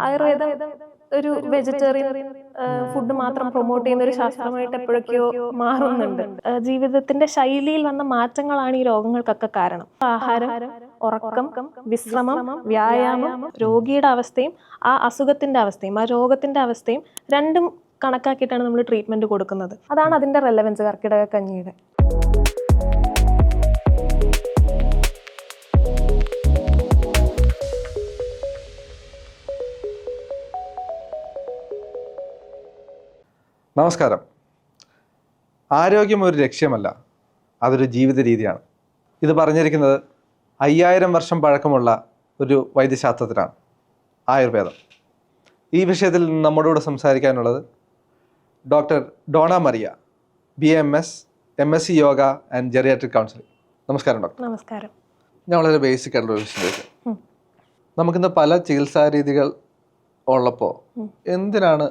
ആയുർവേദം ഒരു vegetarian food മാത്രം പ്രൊമോട്ട് ചെയ്യുന്ന ഒരു ശാസ്ത്രമായിട്ട് എപ്പോഴൊക്കെയോ മാറുന്നുണ്ട്. ജീവിതത്തിന്റെ ശൈലിയിൽ വന്ന മാറ്റങ്ങളാണ് ഈ രോഗങ്ങൾക്കൊക്കെ കാരണം. ആഹാരം, ഉറക്കം, വിശ്രമം, വ്യായാമം, രോഗിയുടെ അവസ്ഥയും ആ അസുഖത്തിന്റെ അവസ്ഥയും ആ രോഗത്തിന്റെ അവസ്ഥയും രണ്ടും കണക്കാക്കിയിട്ടാണ് നമ്മൾ ട്രീറ്റ്മെന്റ് കൊടുക്കുന്നത്. അതാണ് അതിന്റെ റെലവൻസ് കർക്കിടക കഞ്ഞിയുടെ. നമസ്കാരം. ആരോഗ്യം ഒരു ലക്ഷ്യമല്ല, അതൊരു ജീവിത രീതിയാണ്. ഇത് പറഞ്ഞിരിക്കുന്നത് 5000 വർഷം പഴക്കമുള്ള ഒരു വൈദ്യശാസ്ത്രത്തിലാണ്, ആയുർവേദം. ഈ വിഷയത്തിൽ നമ്മോടുകൂടെ സംസാരിക്കാനുള്ളത് doctor Dona Maria, BAMS, MSc yoga and geriatric counselling. നമസ്കാരം ഡോക്ടർ. നമസ്കാരം. ഞാൻ വളരെ ബേസിക് ആയിട്ടുള്ള ഒരു വിഷയത്തിലേക്ക്. നമുക്കിന്ന് പല ചികിത്സാ രീതികൾ ഉള്ളപ്പോൾ എന്തിനാണ്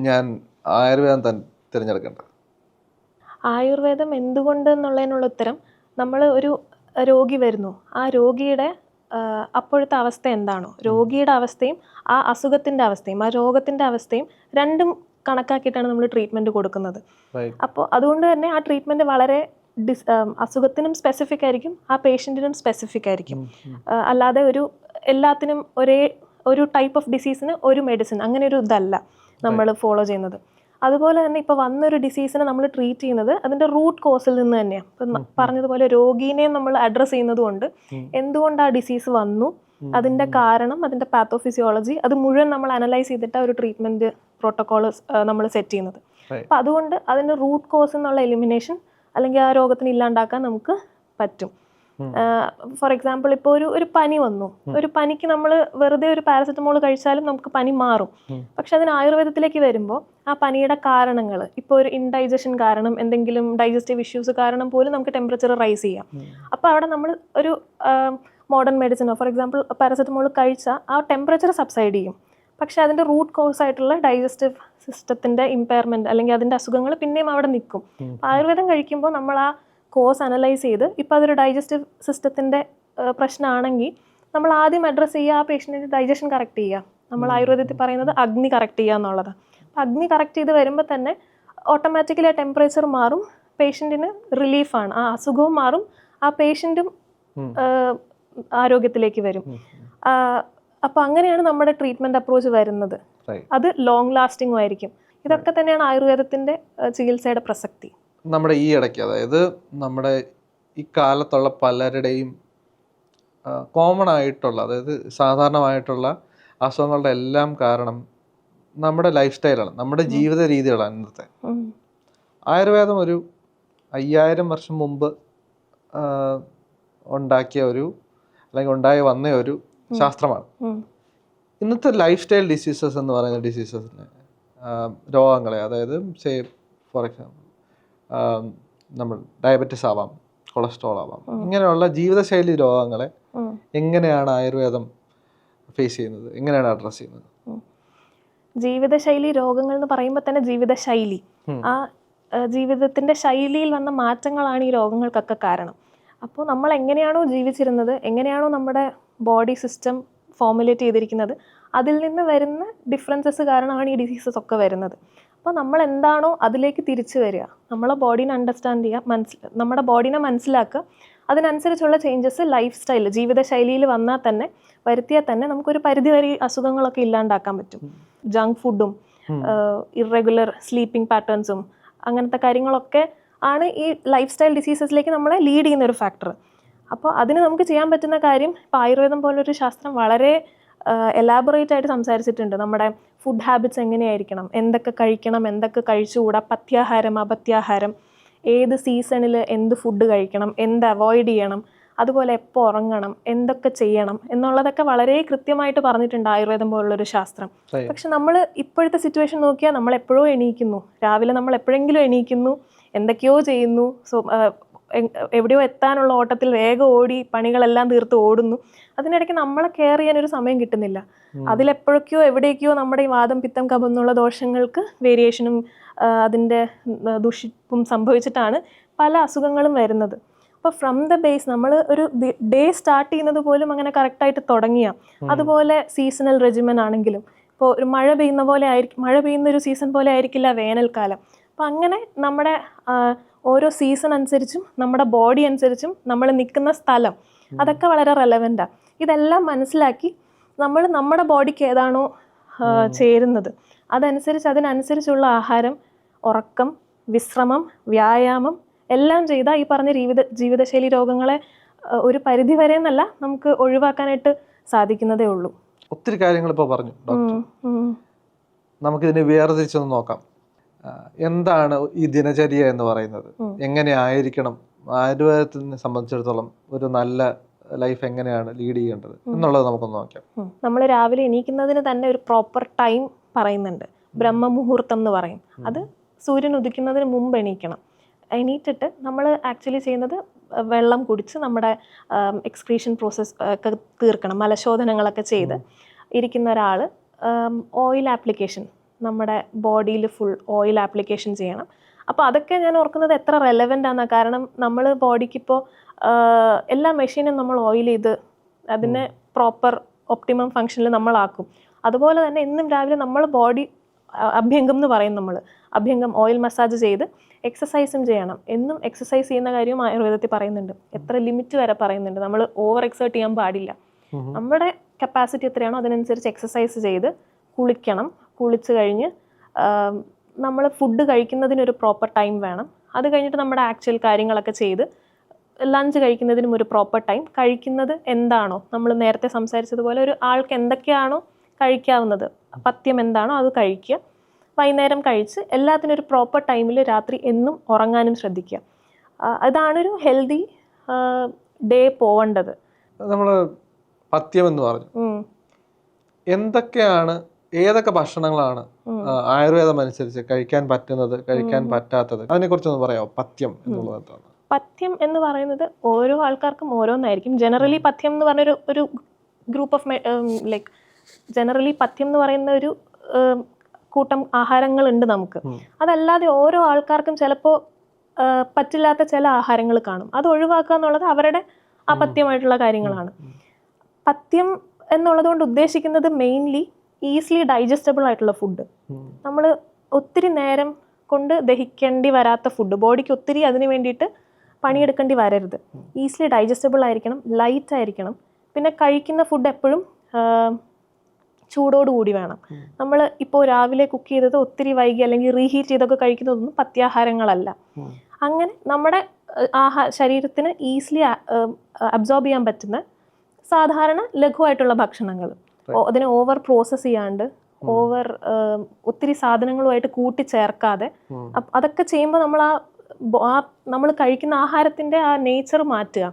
ഞാൻ ആയുർവേദം തിരഞ്ഞെടുക്കേണ്ടത്? ആയുർവേദം എന്തുകൊണ്ട് എന്നുള്ളതിനുള്ള ഉത്തരം, നമ്മൾ ഒരു രോഗി വരുന്നു, ആ രോഗിയുടെ അപ്പോഴത്തെ അവസ്ഥ എന്താണോ, രോഗിയുടെ അവസ്ഥയും ആ അസുഖത്തിൻ്റെ അവസ്ഥയും ആ രോഗത്തിൻ്റെ അവസ്ഥയും രണ്ടും കണക്കാക്കിയിട്ടാണ് നമ്മൾ ട്രീറ്റ്മെൻറ്റ് കൊടുക്കുന്നത്. അപ്പോൾ അതുകൊണ്ട് തന്നെ ആ ട്രീറ്റ്മെൻറ്റ് വളരെ അസുഖത്തിനും സ്പെസിഫിക് ആയിരിക്കും, ആ പേഷ്യൻറ്റിനും സ്പെസിഫിക് ആയിരിക്കും. അല്ലാതെ എല്ലാത്തിനും ഒരു ടൈപ്പ് ഓഫ് ഡിസീസിന് ഒരു മെഡിസിൻ അങ്ങനെ ഒരു ഇതല്ല നമ്മൾ ഫോളോ ചെയ്യുന്നത്. അതുപോലെ തന്നെ ഇപ്പോൾ വന്നൊരു ഡിസീസിനെ നമ്മൾ ട്രീറ്റ് ചെയ്യുന്നത് അതിൻ്റെ റൂട്ട് കോസിൽ നിന്ന് തന്നെയാണ്. ഇപ്പം പറഞ്ഞതുപോലെ രോഗീനെ നമ്മൾ അഡ്രസ്സ് ചെയ്യുന്നത് കൊണ്ട് എന്തുകൊണ്ട് ആ ഡിസീസ് വന്നു, അതിൻ്റെ കാരണം, അതിൻ്റെ പാത്തോഫിസിയോളജി, അത് മുഴുവൻ നമ്മൾ അനലൈസ് ചെയ്തിട്ട് ഒരു ട്രീറ്റ്മെൻറ്റ് പ്രോട്ടോക്കോൾ നമ്മൾ സെറ്റ് ചെയ്യുന്നത്. അപ്പം അതുകൊണ്ട് അതിൻ്റെ റൂട്ട് കോസ് എന്നുള്ള എലിമിനേഷൻ അല്ലെങ്കിൽ ആ രോഗത്തിന് ഇല്ലാണ്ടാക്കാൻ നമുക്ക് പറ്റും. ഫോർ എക്സാമ്പിൾ, ഇപ്പോൾ ഒരു പനി വന്നു, ഒരു പനിക്ക് നമ്മൾ വെറുതെ ഒരു പാരസെറ്റമോൾ കഴിച്ചാലും നമുക്ക് പനി മാറും. പക്ഷെ അതിന് ആയുർവേദത്തിലേക്ക് വരുമ്പോൾ ആ പനിയുടെ കാരണങ്ങൾ, ഇപ്പോൾ ഒരു ഇൻഡൈജഷൻ കാരണം, എന്തെങ്കിലും ഡൈജസ്റ്റീവ് ഇഷ്യൂസ് കാരണം പോലും നമുക്ക് ടെമ്പറേച്ചർ റൈസ് ചെയ്യാം. അപ്പോൾ അവിടെ നമ്മൾ ഒരു മോഡേൺ മെഡിസിനോ ഫോർ എക്സാമ്പിൾ പാരസെറ്റമോൾ കഴിച്ചാൽ ആ ടെമ്പറേച്ചർ സബ്സൈഡ് ചെയ്യും. പക്ഷെ അതിൻ്റെ റൂട്ട് കോസ് ആയിട്ടുള്ള ഡൈജസ്റ്റീവ് സിസ്റ്റത്തിൻ്റെ ഇമ്പയർമെൻറ്റ് അല്ലെങ്കിൽ അതിൻ്റെ അസുഖങ്ങൾ പിന്നെയും അവിടെ നിൽക്കും. ആയുർവേദം കഴിക്കുമ്പോൾ നമ്മൾ ആ കോസ് അനലൈസ് ചെയ്ത്, ഇപ്പോൾ അതൊരു ഡൈജസ്റ്റീവ് സിസ്റ്റത്തിൻ്റെ പ്രശ്നമാണെങ്കിൽ നമ്മൾ ആദ്യം അഡ്രസ്സ് ചെയ്യുക ആ പേഷ്യൻറ്റിൻ്റെ ഡൈജഷൻ കറക്റ്റ് ചെയ്യുക. നമ്മൾ ആയുർവേദത്തിൽ പറയുന്നത് അഗ്നി കറക്റ്റ് ചെയ്യുക എന്നുള്ളതാണ്. അപ്പോൾ അഗ്നി കറക്റ്റ് ചെയ്ത് വരുമ്പോൾ തന്നെ ഓട്ടോമാറ്റിക്കലി ആ ടെമ്പറേച്ചർ മാറും, പേഷ്യൻറ്റിന് റിലീഫാണ്, ആ അസുഖവും മാറും, ആ പേഷ്യൻറ്റും ആരോഗ്യത്തിലേക്ക് വരും. അപ്പോൾ അങ്ങനെയാണ് നമ്മുടെ ട്രീറ്റ്മെൻറ്റ് അപ്രോച്ച് വരുന്നത്. അത് ലോങ് ലാസ്റ്റിംഗും ആയിരിക്കും. ഇതൊക്കെ തന്നെയാണ് ആയുർവേദത്തിൻ്റെ ചികിത്സയുടെ പ്രസക്തി. നമ്മുടെ ഈ ഇടയ്ക്ക്, അതായത് നമ്മുടെ ഈ കാലത്തുള്ള പലരുടെയും കോമൺ ആയിട്ടുള്ള, അതായത് സാധാരണമായിട്ടുള്ള അസുഖങ്ങളുടെ എല്ലാം കാരണം നമ്മുടെ ലൈഫ് സ്റ്റൈലാണ്, നമ്മുടെ ജീവിത രീതികളാണ്. ഇന്നത്തെ ആയുർവേദം ഒരു 5000 വർഷം മുമ്പ് ഉണ്ടാക്കിയ അല്ലെങ്കിൽ ഉണ്ടായി വന്ന ഒരു ശാസ്ത്രമാണ്. ഇന്നത്തെ ലൈഫ് സ്റ്റൈൽ ഡിസീസസ് എന്ന് പറയുന്ന ഡിസീസസിനെ, രോഗങ്ങളെ, അതായത് ഫോർ എക്സാമ്പിൾ നമ്മൾ ഡയബറ്റിസ് ആവാം, കൊളസ്ട്രോൾ ആവാം, ഇങ്ങനെയുള്ള ജീവിതശൈലി രോഗങ്ങളെ എങ്ങനെയാണ് ആയുർവേദം ഫേസ് ചെയ്യുന്നത്, എങ്ങനെയാണ് അഡ്രസ് ചെയ്യുന്നത്? ജീവിതശൈലി രോഗങ്ങൾ എന്ന് പറയുമ്പോൾ തന്നെ ജീവിതശൈലി, ആ ജീവിതത്തിൻ്റെ ശൈലിയിൽ വന്ന മാറ്റങ്ങളാണ് ഈ രോഗങ്ങൾക്കൊക്കെ കാരണം. അപ്പോൾ നമ്മൾ എങ്ങനെയാണോ ജീവിച്ചിരുന്നത്, എങ്ങനെയാണോ നമ്മുടെ ബോഡി സിസ്റ്റം ഫോർമുലേറ്റ് ചെയ്തിരിക്കുന്നത്, അതിൽ നിന്ന് വരുന്ന ഡിഫറൻസസ് കാരണമാണ് ഈ ഡിസീസസ് ഒക്കെ വരുന്നത്. അപ്പോൾ നമ്മൾ എന്താണോ അതിലേക്ക് തിരിച്ചു വരിക, നമ്മളെ ബോഡീനെ അണ്ടർസ്റ്റാൻഡ് ചെയ്യുക, നമ്മുടെ ബോഡീനെ മനസ്സിലാക്കുക, അതിനനുസരിച്ചുള്ള ചേഞ്ചസ് ലൈഫ് സ്റ്റൈൽ, ജീവിതശൈലിയിൽ വന്നാൽ തന്നെ, വരുത്തിയാൽ തന്നെ നമുക്കൊരു പരിധിവരെ അസുഖങ്ങളൊക്കെ ഇല്ലാണ്ടാക്കാൻ പറ്റും. ജങ്ക് ഫുഡും ഇറഗുലർ സ്ലീപ്പിംഗ് പാറ്റേൺസും അങ്ങനത്തെ കാര്യങ്ങളൊക്കെ ആണ് ഈ ലൈഫ് സ്റ്റൈൽ ഡിസീസസിലേക്ക് നമ്മളെ ലീഡ് ചെയ്യുന്ന ഒരു ഫാക്ടർ. അപ്പോൾ അതിന് നമുക്ക് ചെയ്യാൻ പറ്റുന്ന കാര്യം, ഇപ്പോൾ ആയുർവേദം പോലൊരു ശാസ്ത്രം വളരെ എലാബറേറ്റ് ആയിട്ട് സംസാരിച്ചിട്ടുണ്ട്. നമ്മുടെ ഫുഡ് ഹാബിറ്റ്സ് എങ്ങനെയായിരിക്കണം, എന്തൊക്കെ കഴിക്കണം, എന്തൊക്കെ കഴിച്ചുകൂടാ, പഥ്യാഹാരം, അപഥ്യാഹാരം, ഏത് സീസണിൽ എന്ത് ഫുഡ് കഴിക്കണം, എന്ത് അവോയ്ഡ് ചെയ്യണം, അതുപോലെ എപ്പോൾ ഉറങ്ങണം, എന്തൊക്കെ ചെയ്യണം എന്നുള്ളതൊക്കെ വളരെ കൃത്യമായിട്ട് പറഞ്ഞിട്ടുണ്ട് ആയുർവേദം പോലുള്ളൊരു ശാസ്ത്രം. പക്ഷെ നമ്മൾ ഇപ്പോഴത്തെ സിറ്റുവേഷൻ നോക്കിയാൽ നമ്മൾ എപ്പോഴോ എണീക്കുന്നു, രാവിലെ നമ്മൾ എപ്പോഴെങ്കിലും എണീക്കുന്നു, എന്തൊക്കെയോ ചെയ്യുന്നു, എവിടെയോ എത്താനുള്ള ഓട്ടത്തിൽ വേഗം ഓടി പണികളെല്ലാം തീർത്ത് ഓടുന്നു. അതിനിടയ്ക്ക് നമ്മളെ കെയർ ചെയ്യാനൊരു സമയം കിട്ടുന്നില്ല. അതിലെപ്പോഴൊക്കെയോ എവിടേക്കോ നമ്മുടെ ഈ വാദം, പിത്തം, കഫം എന്നുള്ള ദോഷങ്ങൾക്ക് വേരിയേഷനും അതിൻ്റെ ദുഷിപ്പും സംഭവിച്ചിട്ടാണ് പല അസുഖങ്ങളും വരുന്നത്. അപ്പോൾ ഫ്രം ദ ബേസ് നമ്മൾ ഒരു ഡേ സ്റ്റാർട്ട് ചെയ്യുന്നത് പോലും അങ്ങനെ കറക്റ്റായിട്ട് തുടങ്ങിയ, അതുപോലെ സീസണൽ റെജിമൻ ആണെങ്കിലും ഇപ്പോൾ ഒരു മഴ പെയ്യുന്ന പോലെ ആയിരിക്കും, മഴ പെയ്യുന്ന ഒരു സീസൺ പോലെ ആയിരിക്കില്ല വേനൽക്കാലം. അപ്പം അങ്ങനെ നമ്മുടെ ഓരോ സീസൺ അനുസരിച്ചും നമ്മുടെ ബോഡി അനുസരിച്ചും നമ്മൾ നിൽക്കുന്ന സ്ഥലം അതൊക്കെ വളരെ റെലവെൻ്റാണ്. ഇതെല്ലാം മനസ്സിലാക്കി നമ്മൾ നമ്മുടെ ബോഡിക്ക് ഏതാണോ ചേരുന്നത് അതനുസരിച്ച് അതിനനുസരിച്ചുള്ള ആഹാരം, ഉറക്കം, വിശ്രമം, വ്യായാമം എല്ലാം ചെയ്താൽ ഈ പറഞ്ഞ ജീവിതശൈലി രോഗങ്ങളെ ഒരു പരിധി വരെ എന്നല്ല നമുക്ക് ഒഴിവാക്കാനായിട്ട് സാധിക്കുന്നതേ ഉള്ളൂ. ഒത്തിരി കാര്യങ്ങൾ ഇപ്പോൾ പറഞ്ഞു ഡോക്ടർ. നമുക്കിതിനെ വേർതിരിച്ചൊന്ന് നോക്കാം. എന്താണ് ഈ ദിനചര്യ എന്ന് പറയുന്നത്, എങ്ങനെ ആയിരിക്കണം, ആയുർവേദത്തിനെ സംബന്ധിച്ചിടത്തോളം ഒരു നല്ല ലൈഫ് എങ്ങനെയാണ് ലീഡ് ചെയ്യേണ്ടത് എന്നുള്ളത് നമുക്കൊന്ന് നോക്കാം. നമ്മൾ രാവിലെ എണീക്കുന്നതിന് തന്നെ ഒരു പ്രോപ്പർ ടൈം പറയുന്നുണ്ട്. ബ്രഹ്മമുഹൂർത്തം എന്ന് പറയും. അത് സൂര്യൻ ഉദിക്കുന്നതിന് മുമ്പ് എണീക്കണം. എണീറ്റിട്ട് നമ്മൾ ആക്ച്വലി ചെയ്യുന്നത് വെള്ളം കുടിച്ച് നമ്മുടെ എക്സ്ക്രീഷൻ പ്രോസസ്സ് ഒക്കെ തീർക്കണം. മലശോധനങ്ങളൊക്കെ ചെയ്ത് ഇരിക്കുന്ന ഒരാൾ ഓയിൽ ആപ്ലിക്കേഷൻ, നമ്മുടെ ബോഡിയിൽ ഫുൾ ഓയിൽ ആപ്ലിക്കേഷൻ ചെയ്യണം. അപ്പോൾ അതൊക്കെ ഞാൻ ഓർക്കുന്നത് എത്ര റെലവൻ്റ് ആണ്. കാരണം നമ്മൾ ബോഡിക്കിപ്പോൾ എല്ലാ മെഷീനും നമ്മൾ ഓയിൽ ചെയ്ത് അതിനെ പ്രോപ്പർ ഒപ്റ്റിമം ഫങ്ഷനിൽ നമ്മളാക്കും. അതുപോലെ തന്നെ എന്നും രാവിലെ നമ്മൾ ബോഡി അഭ്യംഗം എന്ന് പറയും, നമ്മൾ അഭ്യംഗം ഓയിൽ മസാജ് ചെയ്ത് എക്സസൈസും ചെയ്യണം. എന്നും എക്സസൈസ് ചെയ്യുന്ന കാര്യവും ആയുർവേദത്തിൽ പറയുന്നുണ്ട്. എത്ര ലിമിറ്റ് വരെ പറയുന്നുണ്ട്. നമ്മൾ ഓവർ എക്സേർട്ട് ചെയ്യാൻ പാടില്ല. നമ്മുടെ കപ്പാസിറ്റി എത്രയാണോ അതിനനുസരിച്ച് എക്സസൈസ് ചെയ്ത് കുളിക്കണം. കുളിച്ച് കഴിഞ്ഞ് നമ്മൾ ഫുഡ് കഴിക്കുന്നതിനൊരു പ്രോപ്പർ ടൈം വേണം. അത് കഴിഞ്ഞിട്ട് നമ്മുടെ ആക്ച്വൽ കാര്യങ്ങളൊക്കെ ചെയ്ത് ലഞ്ച് കഴിക്കുന്നതിനും ഒരു പ്രോപ്പർ ടൈം. കഴിക്കുന്നത് എന്താണോ നമ്മൾ നേരത്തെ സംസാരിച്ചതുപോലെ ഒരു ആൾക്ക് എന്തൊക്കെയാണോ കഴിക്കാവുന്നത്, പഥ്യം എന്താണോ അത് കഴിക്കുക. വൈകുന്നേരം കഴിച്ച് എല്ലാത്തിനും ഒരു പ്രോപ്പർ ടൈമിൽ രാത്രി എന്നും ഉറങ്ങാനും ശ്രദ്ധിക്കുക. അതാണൊരു ഹെൽത്തി ഡേ പോവേണ്ടത്. നമ്മൾ പഥ്യം എന്ന് പറഞ്ഞു, എന്തൊക്കെയാണ്, ഏതൊക്കെ ഭക്ഷണങ്ങളാണ് ആയുർവേദം അനുസരിച്ച് കഴിക്കാൻ പറ്റുന്നത്, കഴിക്കാൻ പറ്റാത്തത്, അതിനെക്കുറിച്ചൊന്ന് പറയാമോ? പഥ്യം എന്നുള്ളത് എന്താണ്? പഥ്യം എന്ന് പറയുന്നത് ഓരോ ആൾക്കാർക്കും ഓരോന്നായിരിക്കും. ജനറലി പഥ്യം എന്ന് പറഞ്ഞൊരു ഒരു ഗ്രൂപ്പ് ഓഫ് ലൈക്ക് ജനറലി പഥ്യം എന്ന് പറയുന്ന ഒരു കൂട്ടം ആഹാരങ്ങളുണ്ട് നമുക്ക്. അതല്ലാതെ ഓരോ ആൾക്കാർക്കും ചിലപ്പോൾ പറ്റില്ലാത്ത ചില ആഹാരങ്ങൾ കാണും. അത് ഒഴിവാക്കുക എന്നുള്ളത് അവരുടെ അപഥ്യമായിട്ടുള്ള കാര്യങ്ങളാണ്. പഥ്യം എന്നുള്ളത് കൊണ്ട് ഉദ്ദേശിക്കുന്നത് മെയിൻലി ഈസിലി ഡൈജസ്റ്റബിൾ ആയിട്ടുള്ള ഫുഡ്. നമ്മൾ ഒത്തിരി നേരം കൊണ്ട് ദഹിക്കേണ്ടി വരാത്ത ഫുഡ്, ബോഡിക്ക് ഒത്തിരി അതിന് വേണ്ടിയിട്ട് പണിയെടുക്കേണ്ടി വരരുത്. ഈസിലി ഡൈജസ്റ്റബിൾ ആയിരിക്കണം, ലൈറ്റ് ആയിരിക്കണം. പിന്നെ കഴിക്കുന്ന ഫുഡ് എപ്പോഴും ചൂടോടുകൂടി വേണം. നമ്മൾ ഇപ്പോൾ രാവിലെ കുക്ക് ചെയ്തത് ഒത്തിരി വൈകി അല്ലെങ്കിൽ റീഹീറ്റ് ചെയ്തൊക്കെ കഴിക്കുന്നതൊന്നും പഥ്യാഹാരങ്ങളല്ല. അങ്ങനെ നമ്മുടെ ശരീരത്തിന് ഈസിലി അബ്സോർബ് ചെയ്യാൻ പറ്റുന്ന സാധാരണ ലഘുവായിട്ടുള്ള ഭക്ഷണങ്ങൾ, അതിനെ ഓവർ പ്രോസസ് ചെയ്യാണ്ട് ഓവർ ഒത്തിരി സാധനങ്ങളുമായിട്ട് കൂട്ടിച്ചേർക്കാതെ, അതൊക്കെ ചെയ്യുമ്പോൾ നമ്മൾ കഴിക്കുന്ന ആഹാരത്തിൻ്റെ ആ നേച്ചർ മാറ്റുക.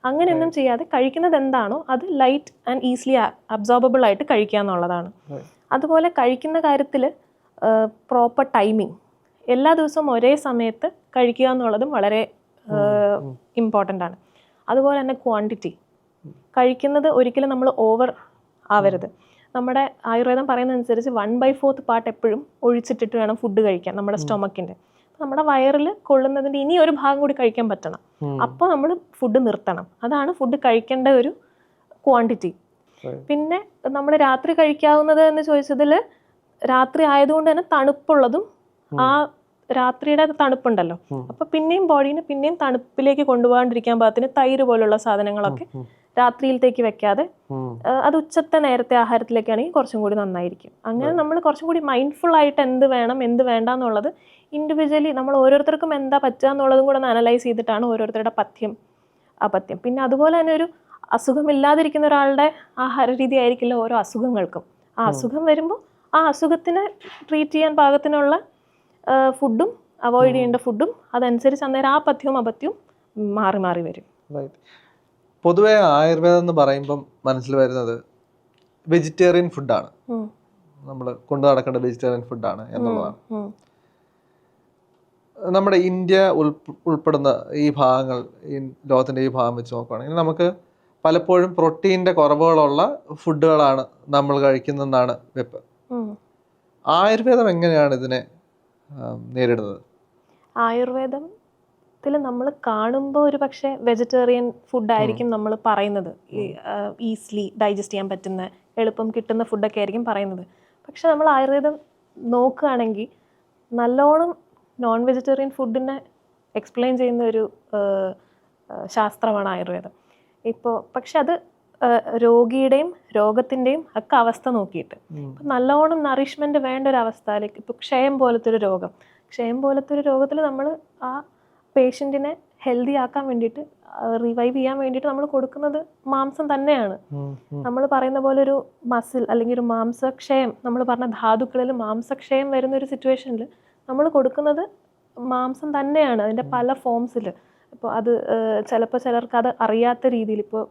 അങ്ങനെയൊന്നും ചെയ്യാതെ കഴിക്കുന്നത് എന്താണോ അത് ലൈറ്റ് ആൻഡ് ഈസിലി അബ്സോർബിൾ ആയിട്ട് കഴിക്കുക എന്നുള്ളതാണ്. അതുപോലെ കഴിക്കുന്ന കാര്യത്തിൽ പ്രോപ്പർ ടൈമിങ്, എല്ലാ ദിവസവും ഒരേ സമയത്ത് കഴിക്കുക എന്നുള്ളതും വളരെ ഇമ്പോർട്ടൻ്റ് ആണ്. അതുപോലെ തന്നെ ക്വാണ്ടിറ്റി, കഴിക്കുന്നത് ഒരിക്കലും നമ്മൾ ഓവർ ആവരുത്. നമ്മുടെ ആയുർവേദം പറയുന്നതനുസരിച്ച് 1/4 പാർട്ട് എപ്പോഴും ഒഴിച്ചിട്ടിട്ട് വേണം ഫുഡ് കഴിക്കാൻ നമ്മുടെ സ്റ്റൊമക്കിൻ്റെ. നമ്മുടെ വയറിൽ കൊള്ളുന്നതിൻ്റെ ഇനി ഒരു ഭാഗം കൂടി കഴിക്കാൻ പറ്റണം. അപ്പോൾ നമ്മൾ ഫുഡ് നിർത്തണം. അതാണ് ഫുഡ് കഴിക്കേണ്ട ഒരു ക്വാണ്ടിറ്റി. പിന്നെ നമ്മൾ രാത്രി കഴിക്കാവുന്നത് എന്ന് ചോദിച്ചതിൽ, രാത്രി ആയതുകൊണ്ട് തന്നെ തണുപ്പുള്ളതും ആ രാത്രിയുടെ തണുപ്പുണ്ടല്ലോ, അപ്പോൾ പിന്നെയും ബോഡീനെ പിന്നെയും തണുപ്പിലേക്ക് കൊണ്ടുപോകാണ്ടിരിക്കാൻ പാകത്തിന് തൈര് പോലുള്ള സാധനങ്ങളൊക്കെ രാത്രിയിലത്തേക്ക് വെക്കാതെ അത് ഉച്ചത്തെ നേരത്തെ ആഹാരത്തിലേക്കാണെങ്കിൽ കുറച്ചും കൂടി നന്നായിരിക്കും. അങ്ങനെ നമ്മൾ കുറച്ചും കൂടി മൈൻഡ്ഫുൾ ആയിട്ട് എന്ത് വേണം എന്ത് വേണ്ട എന്നുള്ളത് ഇൻഡിവിജ്വലി നമ്മൾ ഓരോരുത്തർക്കും എന്താ പറ്റുക എന്നുള്ളതും കൂടെ ഒന്ന് അനലൈസ് ചെയ്തിട്ടാണ് ഓരോരുത്തരുടെ പഥ്യം അപഥ്യം. പിന്നെ അതുപോലെ തന്നെ ഒരു അസുഖമില്ലാതിരിക്കുന്ന ഒരാളുടെ ആഹാര രീതി ആയിരിക്കില്ല ഓരോ അസുഖങ്ങൾക്കും. ആ അസുഖം വരുമ്പോൾ ആ അസുഖത്തിനെ ട്രീറ്റ് ചെയ്യാൻ പാകത്തിനുള്ള ഫുഡും അവോയ്ഡ് ചെയ്യേണ്ട ഫുഡും അതനുസരിച്ച് അന്നേരം ആ പഥ്യവും അപഥ്യവും മാറി മാറി വരും. പൊതുവെ ആയുർവേദം എന്ന് പറയുമ്പം മനസ്സിൽ വരുന്നത് വെജിറ്റേറിയൻ ഫുഡാണ്, നമ്മൾ കൊണ്ടു നടക്കേണ്ട വെജിറ്റേറിയൻ ഫുഡാണ് എന്നുള്ളതാണ്. നമ്മുടെ ഇന്ത്യ ഉൾപ്പെടുന്ന ഈ ഭാഗങ്ങൾ, ഈ ലോകത്തിൻ്റെ ഈ ഭാഗം വെച്ച് നോക്കുകയാണെങ്കിൽ നമുക്ക് പലപ്പോഴും പ്രോട്ടീൻ്റെ കുറവുകളുള്ള ഫുഡുകളാണ് നമ്മൾ കഴിക്കുന്നതെന്നാണ് വെപ്പ്. ആയുർവേദം എങ്ങനെയാണ് ഇതിനെ നേരിടുന്നത്? ആയുർവേദത്തിൽ നമ്മൾ കാണുമ്പോൾ ഒരു പക്ഷേ വെജിറ്റേറിയൻ ഫുഡായിരിക്കും നമ്മൾ പറയുന്നത്. ഈസിലി ഡൈജസ്റ്റ് ചെയ്യാൻ പറ്റുന്ന എളുപ്പം കിട്ടുന്ന ഫുഡൊക്കെ ആയിരിക്കും പറയുന്നത്. പക്ഷെ നമ്മൾ ആയുർവേദം നോക്കുകയാണെങ്കിൽ നല്ലോണം നോൺ വെജിറ്റേറിയൻ ഫുഡിനെ എക്സ്പ്ലെയിൻ ചെയ്യുന്ന ഒരു ശാസ്ത്രമാണ് ആയുർവേദം. ഇപ്പോൾ പക്ഷെ അത് രോഗിയുടെയും രോഗത്തിൻ്റെയും ഒക്കെ അവസ്ഥ നോക്കിയിട്ട് ഇപ്പം നല്ലോണം നറിഷ്മെൻറ്റ് വേണ്ട ഒരു അവസ്ഥയിലേക്ക്, ഇപ്പോൾ ക്ഷയം പോലത്തെ ഒരു രോഗത്തിൽ നമ്മൾ ആ പേഷ്യൻറ്റിനെ ഹെൽത്തി ആക്കാൻ വേണ്ടിയിട്ട് റിവൈവ് ചെയ്യാൻ വേണ്ടിയിട്ട് നമ്മൾ കൊടുക്കുന്നത് മാംസം തന്നെയാണ്. നമ്മൾ പറയുന്ന പോലെ ഒരു മസിൽ അല്ലെങ്കിൽ ഒരു മാംസക്ഷയം, നമ്മൾ പറഞ്ഞ ധാതുക്കളിൽ മാംസക്ഷയം വരുന്ന ഒരു സിറ്റുവേഷനിൽ നമ്മൾ കൊടുക്കുന്നത് മാംസം തന്നെയാണ്, അതിൻ്റെ പല ഫോംസിൽ. ഇപ്പോൾ അത് ചിലപ്പോൾ ചിലർക്ക് അത് അറിയാത്ത രീതിയിൽ, ഇപ്പോൾ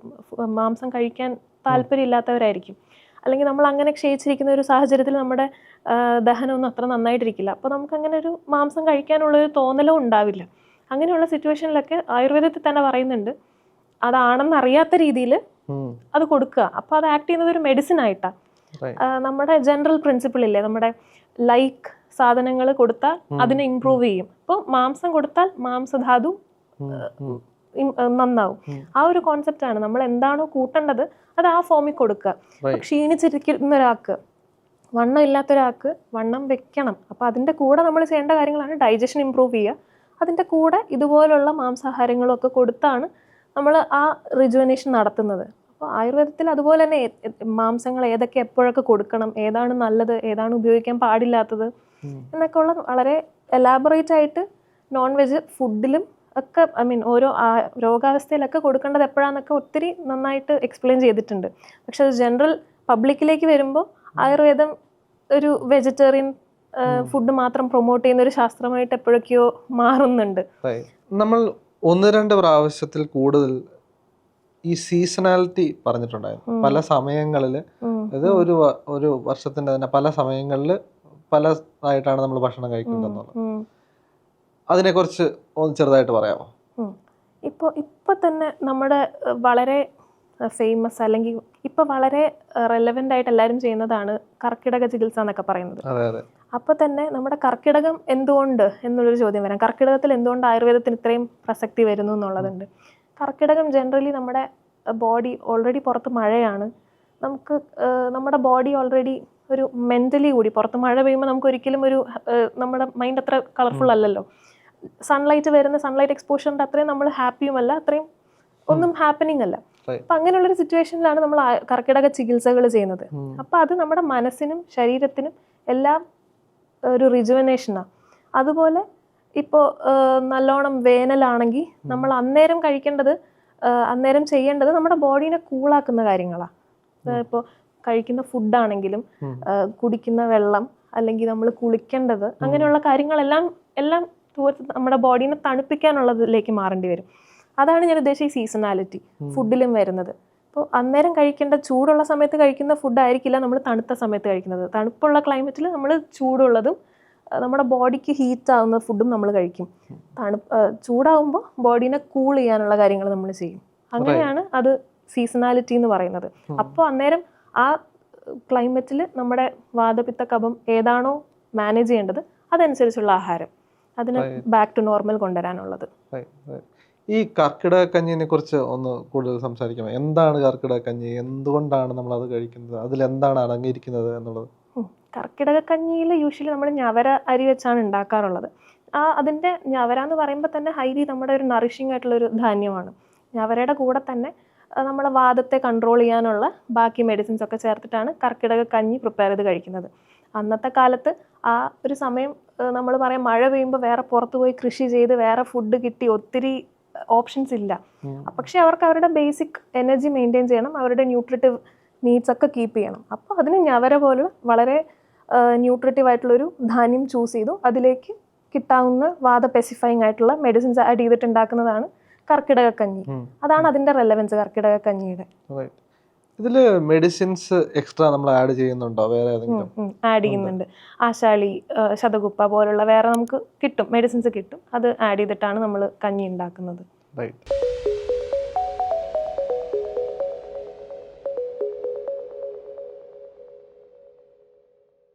മാംസം കഴിക്കാൻ താല്പര്യമില്ലാത്തവരായിരിക്കും, അല്ലെങ്കിൽ നമ്മൾ അങ്ങനെ ക്ഷയിച്ചിരിക്കുന്ന ഒരു സാഹചര്യത്തിൽ നമ്മുടെ ദഹനമൊന്നും അത്ര നന്നായിട്ടിരിക്കില്ല. അപ്പോൾ നമുക്കങ്ങനെ ഒരു മാംസം കഴിക്കാനുള്ളൊരു തോന്നലും ഉണ്ടാവില്ല. അങ്ങനെയുള്ള സിറ്റുവേഷനിലൊക്കെ ആയുർവേദത്തിൽ തന്നെ പറയുന്നുണ്ട് അതാണെന്ന് അറിയാത്ത രീതിയിൽ അത് കൊടുക്കുക. അപ്പോൾ അത് ആക്ട് ചെയ്യുന്നത് ഒരു മെഡിസിൻ ആയിട്ടാണ്. നമ്മുടെ ജനറൽ പ്രിൻസിപ്പിൾ ഇല്ലേ, നമ്മുടെ ലൈക്ക് സാധനങ്ങൾ കൊടുത്താൽ അതിനെ ഇംപ്രൂവ് ചെയ്യും. ഇപ്പോൾ മാംസം കൊടുത്താൽ മാംസധാതു നന്നാവും. ആ ഒരു കോൺസെപ്റ്റാണ്. നമ്മൾ എന്താണോ കൂട്ടേണ്ടത് അത് ആ ഫോമിൽ കൊടുക്കുക. ക്ഷീണിച്ചിരിക്കുന്ന ഒരാൾക്ക്, വണ്ണം ഇല്ലാത്ത ഒരാൾക്ക് വണ്ണം വെക്കണം. അപ്പോൾ അതിൻ്റെ കൂടെ നമ്മൾ ചെയ്യേണ്ട കാര്യങ്ങളാണ് ഡൈജഷൻ ഇംപ്രൂവ് ചെയ്യുക. അതിൻ്റെ കൂടെ ഇതുപോലുള്ള മാംസാഹാരങ്ങളും ഒക്കെ കൊടുത്താണ് നമ്മൾ ആ റിജുവനേഷൻ നടത്തുന്നത്. അപ്പോൾ ആയുർവേദത്തിൽ അതുപോലെ തന്നെ മാംസങ്ങൾ ഏതൊക്കെ എപ്പോഴൊക്കെ കൊടുക്കണം, ഏതാണ് നല്ലത്, ഏതാണ് ഉപയോഗിക്കാൻ പാടില്ലാത്തത് എന്നൊക്കെ ഉള്ള വളരെ എലാബറേറ്റ് ആയിട്ട് നോൺ വെജ് ഫുഡിലും ഒക്കെ, ഐ മീൻ ഓരോ രോഗാവസ്ഥയിലൊക്കെ കൊടുക്കേണ്ടത് എപ്പോഴാണെന്നൊക്കെ ഒത്തിരി നന്നായിട്ട് എക്സ്പ്ലെയിൻ ചെയ്തിട്ടുണ്ട്. പക്ഷെ അത് ജനറൽ പബ്ലിക്കിലേക്ക് വരുമ്പോൾ ആയുർവേദം ഒരു വെജിറ്റേറിയൻ ഫുഡ് മാത്രം പ്രൊമോട്ട് ചെയ്യുന്ന ഒരു ശാസ്ത്രമായിട്ട് എപ്പോഴൊക്കെയോ മാറുന്നുണ്ട്. നമ്മൾ 1-2 പ്രാവശ്യത്തിൽ കൂടുതൽ ഈ സീസണാലിറ്റി പറഞ്ഞിട്ടുണ്ടായിരുന്നു. പല സമയങ്ങളിൽ, അത് ഒരു വർഷത്തിന്റെ തന്നെ പല സമയങ്ങളിൽ പല ആയിട്ടാണ് നമ്മൾ ഭക്ഷണം കഴിക്കേണ്ടതെന്നുള്ളത്. അതിനെക്കുറിച്ച് ഒന്ന് ചെറുതായിട്ട് പറയാമോ? ഇപ്പോൾ തന്നെ നമ്മുടെ വളരെ ഫേമസ് അല്ലെങ്കിൽ ഇപ്പോൾ വളരെ റെലവൻ്റ് ആയിട്ട് എല്ലാവരും ചെയ്യുന്നതാണ് കർക്കിടക ചികിത്സ എന്നൊക്കെ പറയുന്നത്. അപ്പോൾ തന്നെ നമ്മുടെ കർക്കിടകം എന്തുകൊണ്ട് എന്നുള്ളൊരു ചോദ്യം വരാം. കർക്കിടകത്തിൽ എന്തുകൊണ്ട് ആയുർവേദത്തിന് ഇത്രയും പ്രസക്തി വരുന്നു എന്നുള്ളതുണ്ട്. കർക്കിടകം ജനറലി നമ്മുടെ ബോഡി ഓൾറെഡി പുറത്ത് മഴയാണ്, നമുക്ക് നമ്മുടെ ബോഡി ഓൾറെഡി ഒരു മെൻ്റലി കൂടി പുറത്ത് മഴ പെയ്യുമ്പോൾ നമുക്ക് ഒരിക്കലും ഒരു നമ്മുടെ മൈൻഡ് അത്ര കളർഫുൾ അല്ലല്ലോ. സൺലൈറ്റ് എക്സ്പോഷറിൻ്റെ അത്രയും നമ്മൾ ഹാപ്പിയുമല്ല, അത്രയും ഒന്നും ഹാപ്പനിങ് അല്ല. അപ്പം അങ്ങനെയുള്ളൊരു സിറ്റുവേഷനിലാണ് നമ്മൾ കർക്കിടക ചികിത്സകൾ ചെയ്യുന്നത്. അപ്പം അത് നമ്മുടെ മനസ്സിനും ശരീരത്തിനും എല്ലാം ഒരു റിജുവനേഷനാണ്. അതുപോലെ ഇപ്പോൾ നല്ലോണം വേനലാണെങ്കിൽ നമ്മൾ അന്നേരം അന്നേരം ചെയ്യേണ്ടത് നമ്മുടെ ബോഡീനെ കൂളാക്കുന്ന കാര്യങ്ങളാണ്. ഇപ്പോൾ കഴിക്കുന്ന ഫുഡാണെങ്കിലും കുടിക്കുന്ന വെള്ളം അല്ലെങ്കിൽ നമ്മൾ കുളിക്കേണ്ടത്, അങ്ങനെയുള്ള കാര്യങ്ങളെല്ലാം നമ്മുടെ ബോഡീനെ തണുപ്പിക്കാനുള്ളതിലേക്ക് മാറേണ്ടി വരും. അതാണ് ഞാൻ ഉദ്ദേശിച്ച ഈ സീസണാലിറ്റി ഫുഡിലും വരുന്നത്. അപ്പോൾ അന്നേരം കഴിക്കേണ്ട ചൂടുള്ള സമയത്ത് കഴിക്കുന്ന ഫുഡായിരിക്കില്ല നമ്മൾ തണുത്ത സമയത്ത് കഴിക്കുന്നത്. തണുപ്പുള്ള ക്ലൈമറ്റിൽ നമ്മൾ ചൂടുള്ളതും നമ്മുടെ ബോഡിക്ക് ഹീറ്റ് ആവുന്ന ഫുഡും നമ്മൾ കഴിക്കും. ചൂടാവുമ്പോൾ ബോഡീനെ കൂൾ ചെയ്യാനുള്ള കാര്യങ്ങൾ നമ്മൾ ചെയ്യും. അങ്ങനെയാണ് അത് സീസണാലിറ്റി എന്ന് പറയുന്നത്. അപ്പോൾ അന്നേരം ആ ക്ലൈമറ്റിൽ നമ്മുടെ വാതപിത്ത കഫം ഏതാണോ മാനേജ് ചെയ്യേണ്ടത് അതനുസരിച്ചുള്ള ആഹാരം, അതിനെ ബാക്ക് ടു നോർമൽ കൊണ്ടുവരാനുള്ളത്. ഈ കർക്കിടക കഞ്ഞിനെ കുറിച്ച് ഒന്ന് കൂടുതൽ സംസാരിക്കാം. എന്താണ് കർക്കിടക കഞ്ഞി, എന്തുകൊണ്ടാണ് നമ്മൾ അത് കഴിക്കുന്നത്, അതിലെന്താണ് അടങ്ങിയിരിക്കുന്നത് എന്നുള്ളത്? കർക്കിടക കഞ്ഞിയിൽ യൂഷ്വലി നമ്മൾ ഞവര അരി വെച്ചാണ് ഉണ്ടാക്കാറുള്ളത്. അതിൻ്റെ ഞവര എന്ന് പറയുമ്പോൾ തന്നെ ഹൈലി നമ്മുടെ ഒരു നറിഷിംഗ് ആയിട്ടുള്ളൊരു ധാന്യമാണ്. ഞവരയുടെ കൂടെ തന്നെ നമ്മളെ വാദത്തെ കൺട്രോൾ ചെയ്യാനുള്ള ബാക്കി മെഡിസിൻസ് ഒക്കെ ചേർത്തിട്ടാണ് കർക്കിടക കഞ്ഞി പ്രിപ്പയർ ചെയ്ത് കഴിക്കുന്നത്. അന്നത്തെ കാലത്ത് ആ ഒരു സമയം നമ്മൾ പറയാം, മഴ പെയ്യുമ്പോൾ വേറെ പുറത്ത് പോയി കൃഷി ചെയ്ത് വേറെ ഫുഡ് കിട്ടി ഒത്തിരി ഓപ്ഷൻസ് ഇല്ല. പക്ഷെ അവർക്ക് അവരുടെ ബേസിക് എനർജി മെയിൻറ്റെയിൻ ചെയ്യണം, അവരുടെ ന്യൂട്രിറ്റീവ് നീഡ്സ് ഒക്കെ കീപ്പ് ചെയ്യണം. അപ്പോൾ അതിന് ഞവര പോലുള്ള വളരെ ന്യൂട്രിറ്റീവ് ആയിട്ടുള്ളൊരു ധാന്യം ചൂസ് ചെയ്തു അതിലേക്ക് കിട്ടാവുന്ന വാദ പെസിഫൈങ് ആയിട്ടുള്ള മെഡിസിൻസ് ആഡ് ചെയ്തിട്ടുണ്ടാക്കുന്നതാണ് കർക്കിടക കഞ്ഞി. അതാണ് അതിന്റെ റെലവൻസ് കർക്കിടക കഞ്ഞിയുടെ. ഇതില് മെഡിസിൻസ് എക്സ്ട്രാ നമ്മൾ ആഡ് ചെയ്യുന്നുണ്ടോ? വേറെ ആഡ് ചെയ്യുന്നുണ്ട്. ആശാളി, ശതകുപ്പ പോലുള്ള വേറെ നമുക്ക് കിട്ടും, മെഡിസിൻസ് കിട്ടും. അത് ആഡ് ചെയ്തിട്ടാണ് നമ്മൾ കഞ്ഞി ഉണ്ടാക്കുന്നത്.